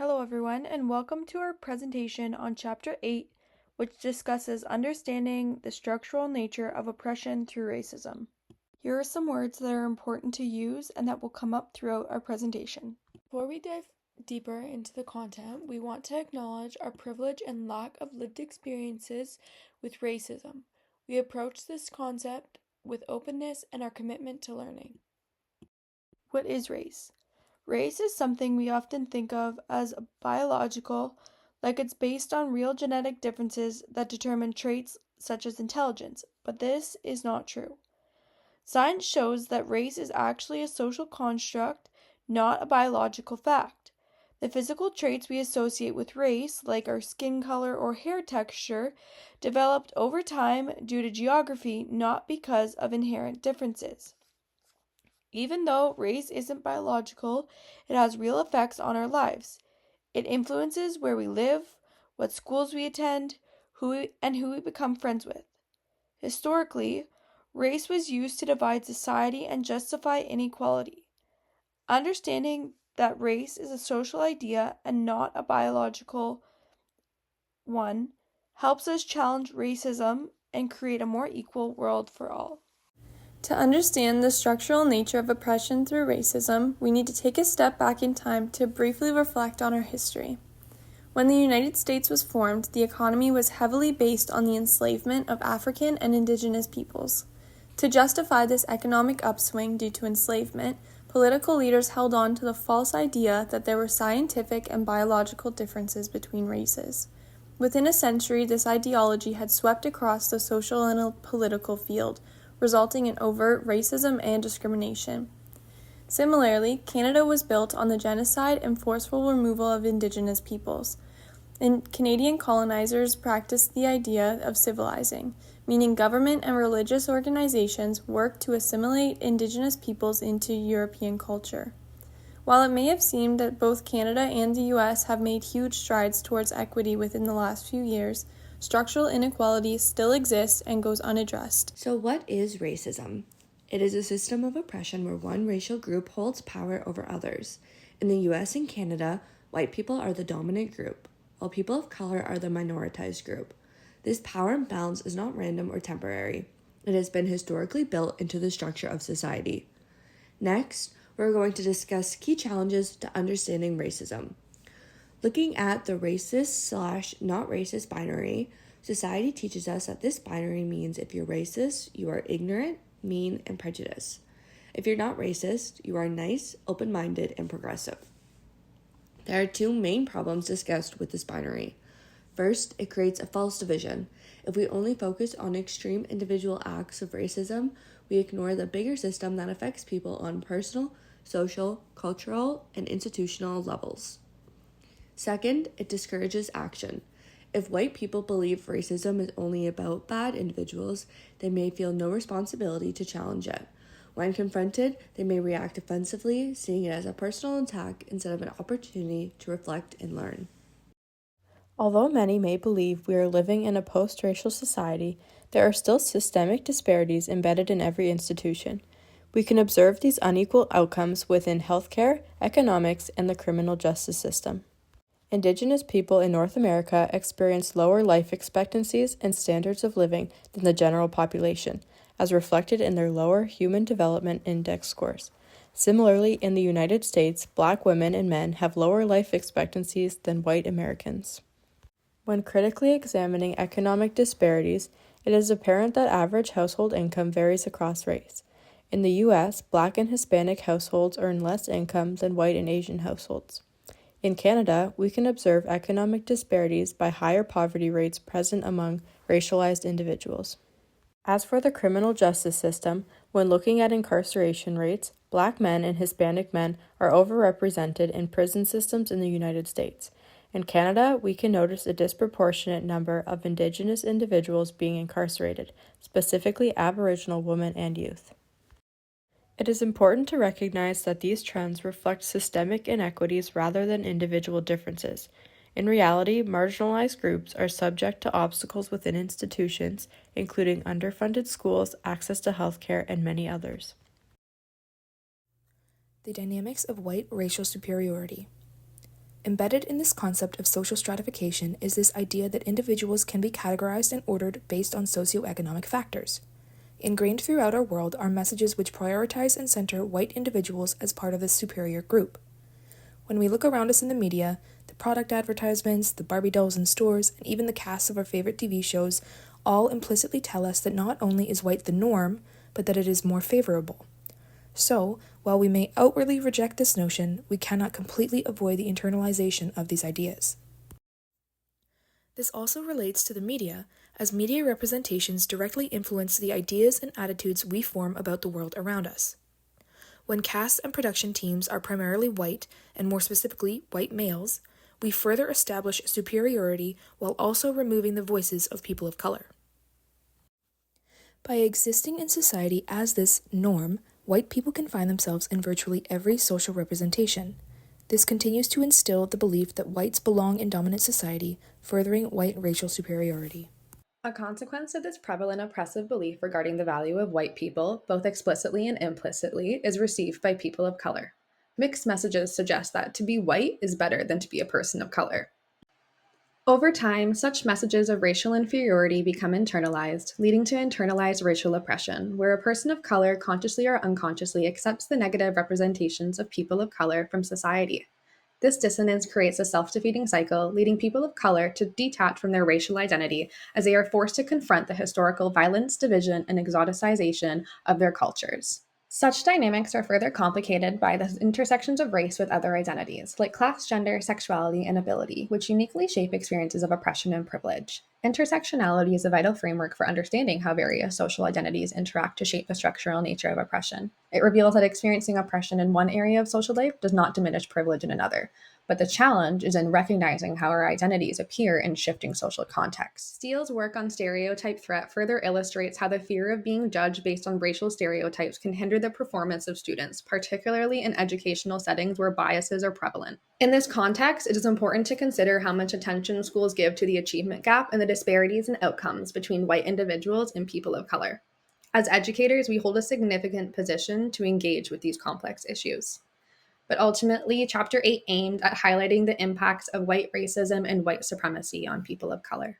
Hello, everyone, and welcome to our presentation on Chapter 8, which discusses understanding the structural nature of oppression through racism. Here are some words that are important to use and that will come up throughout our presentation. Before we dive deeper into the content, we want to acknowledge our privilege and lack of lived experiences with racism. We approach this concept with openness and our commitment to learning. What is race? Race is something we often think of as biological, like it's based on real genetic differences that determine traits such as intelligence, but this is not true. Science shows that race is actually a social construct, not a biological fact. The physical traits we associate with race, like our skin color or hair texture, developed over time due to geography, not because of inherent differences. Even though race isn't biological, it has real effects on our lives. It influences where we live, what schools we attend, who we become friends with. Historically, race was used to divide society and justify inequality. Understanding that race is a social idea and not a biological one helps us challenge racism and create a more equal world for all. To understand the structural nature of oppression through racism, we need to take a step back in time to briefly reflect on our history. When the United States was formed, the economy was heavily based on the enslavement of African and indigenous peoples. To justify this economic upswing due to enslavement, political leaders held on to the false idea that there were scientific and biological differences between races. Within a century, this ideology had swept across the social and political field, resulting in overt racism and discrimination. Similarly, Canada was built on the genocide and forceful removal of Indigenous peoples. And Canadian colonizers practiced the idea of civilizing, meaning government and religious organizations worked to assimilate Indigenous peoples into European culture. While it may have seemed that both Canada and the U.S. have made huge strides towards equity within the last few years, structural inequality still exists and goes unaddressed. So what is racism? It is a system of oppression where one racial group holds power over others. In the US and Canada, white people are the dominant group, while people of color are the minoritized group. This power imbalance is not random or temporary. It has been historically built into the structure of society. Next, we're going to discuss key challenges to understanding racism. Looking at the racist/not racist binary, society teaches us that this binary means if you're racist, you are ignorant, mean, and prejudiced. If you're not racist, you are nice, open-minded, and progressive. There are two main problems discussed with this binary. First, it creates a false division. If we only focus on extreme individual acts of racism, we ignore the bigger system that affects people on personal, social, cultural, and institutional levels. Second, it discourages action. If white people believe racism is only about bad individuals, they may feel no responsibility to challenge it. When confronted, they may react offensively, seeing it as a personal attack instead of an opportunity to reflect and learn. Although many may believe we are living in a post-racial society, there are still systemic disparities embedded in every institution. We can observe these unequal outcomes within healthcare, economics, and the criminal justice system. Indigenous people in North America experience lower life expectancies and standards of living than the general population, as reflected in their lower Human Development Index scores. Similarly, in the United States, Black women and men have lower life expectancies than white Americans. When critically examining economic disparities, it is apparent that average household income varies across race. In the U.S., Black and Hispanic households earn less income than white and Asian households. In Canada, we can observe economic disparities by higher poverty rates present among racialized individuals. As for the criminal justice system, when looking at incarceration rates, Black men and Hispanic men are overrepresented in prison systems in the United States. In Canada, we can notice a disproportionate number of Indigenous individuals being incarcerated, specifically Aboriginal women and youth. It is important to recognize that these trends reflect systemic inequities rather than individual differences. In reality, marginalized groups are subject to obstacles within institutions, including underfunded schools, access to healthcare, and many others. The dynamics of white racial superiority. Embedded in this concept of social stratification is this idea that individuals can be categorized and ordered based on socioeconomic factors. Ingrained throughout our world are messages which prioritize and center white individuals as part of this superior group. When we look around us in the media, the product advertisements, the Barbie dolls in stores, and even the casts of our favorite TV shows all implicitly tell us that not only is white the norm, but that it is more favorable. So, while we may outwardly reject this notion, we cannot completely avoid the internalization of these ideas. This also relates to the media, as media representations directly influence the ideas and attitudes we form about the world around us. When cast and production teams are primarily white, and more specifically white males, we further establish superiority while also removing the voices of people of color. By existing in society as this norm, white people can find themselves in virtually every social representation. This continues to instill the belief that whites belong in dominant society, furthering white racial superiority. A consequence of this prevalent oppressive belief regarding the value of white people, both explicitly and implicitly, is received by people of color. Mixed messages suggest that to be white is better than to be a person of color. Over time, such messages of racial inferiority become internalized, leading to internalized racial oppression, where a person of color consciously or unconsciously accepts the negative representations of people of color from society. This dissonance creates a self-defeating cycle, leading people of color to detach from their racial identity as they are forced to confront the historical violence, division, and exoticization of their cultures. Such dynamics are further complicated by the intersections of race with other identities, like class, gender, sexuality, and ability, which uniquely shape experiences of oppression and privilege. Intersectionality is a vital framework for understanding how various social identities interact to shape the structural nature of oppression. It reveals that experiencing oppression in one area of social life does not diminish privilege in another, but the challenge is in recognizing how our identities appear in shifting social contexts. Steele's work on stereotype threat further illustrates how the fear of being judged based on racial stereotypes can hinder the performance of students, particularly in educational settings where biases are prevalent. In this context, it is important to consider how much attention schools give to the achievement gap and the disparities in outcomes between white individuals and people of color. As educators, we hold a significant position to engage with these complex issues. But ultimately, Chapter 8 aimed at highlighting the impacts of white racism and white supremacy on people of color.